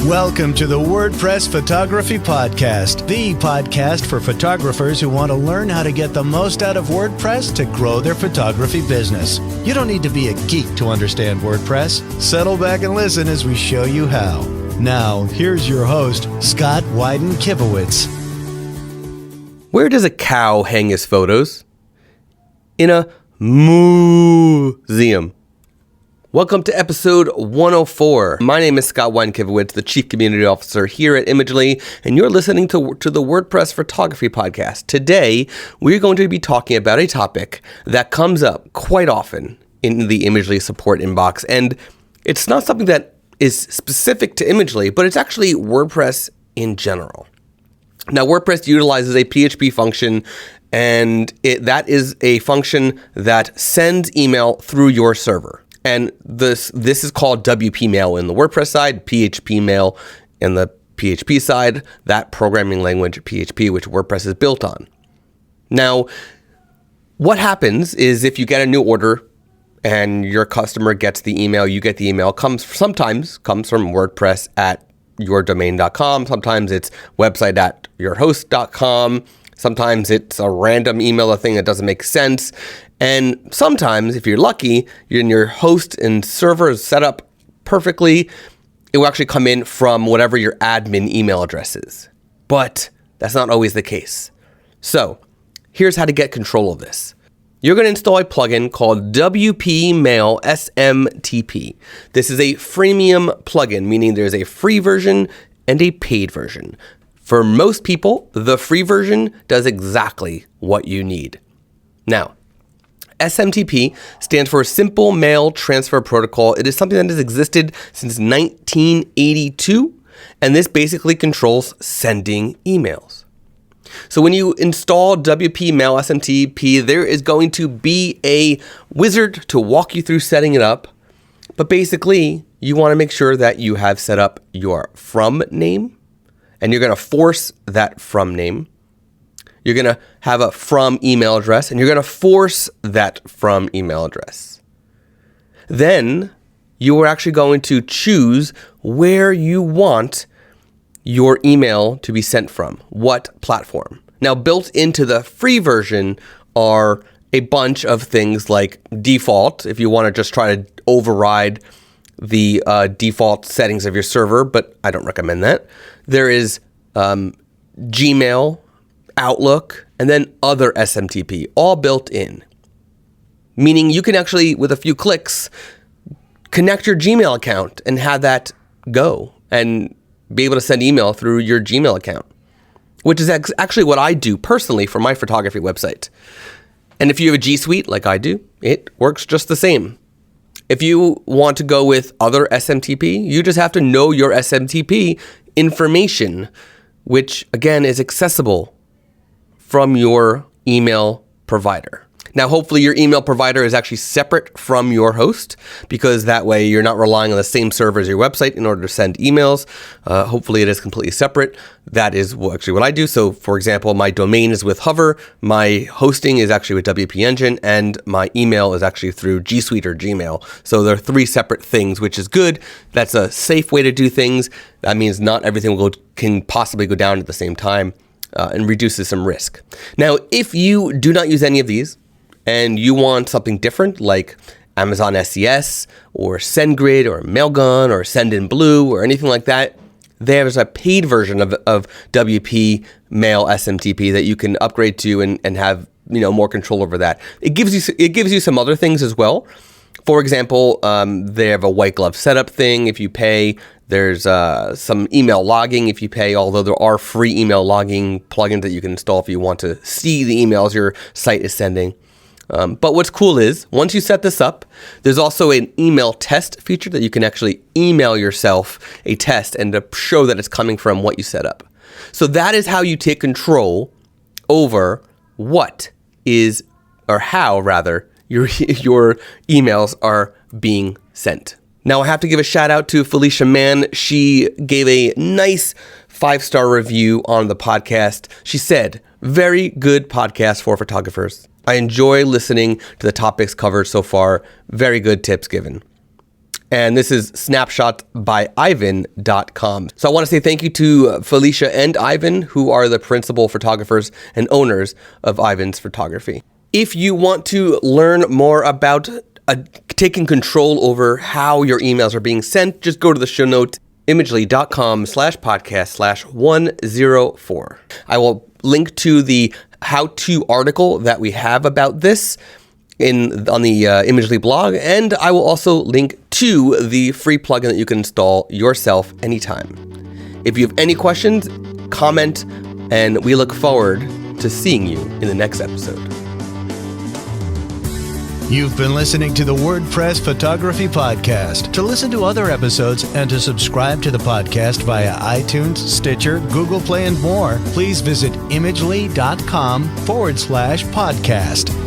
Welcome to the WordPress Photography Podcast, the podcast for photographers who want to learn how to get the most out of WordPress to grow their photography business. You don't need to be a geek to understand WordPress. Settle back and listen as we show you how. Now, here's your host, Scott Wyden-Kivowitz. Where does a cow hang his photos? In a museum. Welcome to episode 104. My name is Scott Wyden-Kivowitz, the Chief Community Officer here at Imagely, and you're listening to the WordPress Photography Podcast. Today, we're going to be talking about a topic that comes up quite often in the Imagely support inbox, and it's not something that is specific to Imagely, but it's actually WordPress in general. Now, WordPress utilizes a PHP function, and that is a function that sends email through your server. And this is called WP Mail in the WordPress side, PHP Mail in the PHP side, that programming language PHP, which WordPress is built on. Now, what happens is if you get a new order and your customer gets the email, you get the email, sometimes comes from WordPress at yourdomain.com, sometimes it's website at yourhost.com, sometimes it's a random email, a thing that doesn't make sense. And sometimes, if you're lucky, your host and server is set up perfectly, it will actually come in from whatever your admin email address is. But that's not always the case. So here's how to get control of this. You're going to install a plugin called WP Mail SMTP. This is a freemium plugin, meaning there's a free version and a paid version. For most people, the free version does exactly what you need. Now, SMTP stands for Simple Mail Transfer Protocol. It is something that has existed since 1982, and this basically controls sending emails. So when you install WP Mail SMTP, there is going to be a wizard to walk you through setting it up, but basically you want to make sure that you have set up your from name, and you're going to force that from name. You're going to have a from email address, and you're going to force that from email address. Then you are actually going to choose where you want your email to be sent from, what platform. Now, built into the free version are a bunch of things like default, if you want to just try to override the default settings of your server, but I don't recommend that. There is Gmail, Outlook, and then other SMTP, all built in. Meaning you can actually, with a few clicks, connect your Gmail account and have that go and be able to send email through your Gmail account, which is actually what I do personally for my photography website. And if you have a G Suite like I do, it works just the same. If you want to go with other SMTP, you just have to know your SMTP information, which again is accessible from your email provider. Now, hopefully your email provider is actually separate from your host, because that way you're not relying on the same server as your website in order to send emails. Hopefully it is completely separate. That is actually what I do. So for example, my domain is with Hover, my hosting is actually with WP Engine, and my email is actually through G Suite or Gmail. So there are three separate things, which is good. That's a safe way to do things. That means not everything can possibly go down at the same time. And reduces some risk. Now, if you do not use any of these and you want something different like Amazon SES or SendGrid or Mailgun or Sendinblue or anything like that, there's a paid version of WP Mail SMTP that you can upgrade to and have more control over that. It gives you some other things as well. For example, they have a white glove setup thing if you pay. There's some email logging if you pay, although there are free email logging plugins that you can install if you want to see the emails your site is sending. But what's cool is, once you set this up, there's also an email test feature that you can actually email yourself a test and to show that it's coming from what you set up. So that is how you take control over how your emails are being sent. Now, I have to give a shout out to Felicia Mann. She gave a nice 5-star review on the podcast. She said, "Very good podcast for photographers. I enjoy listening to the topics covered so far. Very good tips given." And this is snapshotbyivan.com. So I want to say thank you to Felicia and Ivan, who are the principal photographers and owners of Ivan's Photography. If you want to learn more about taking control over how your emails are being sent, just go to the show notes, imagely.com/podcast/104. I will link to the how-to article that we have about this on the Imagely blog, and I will also link to the free plugin that you can install yourself anytime. If you have any questions, comment, and we look forward to seeing you in the next episode. You've been listening to the WordPress Photography Podcast. To listen to other episodes and to subscribe to the podcast via iTunes, Stitcher, Google Play, and more, please visit imagely.com/podcast.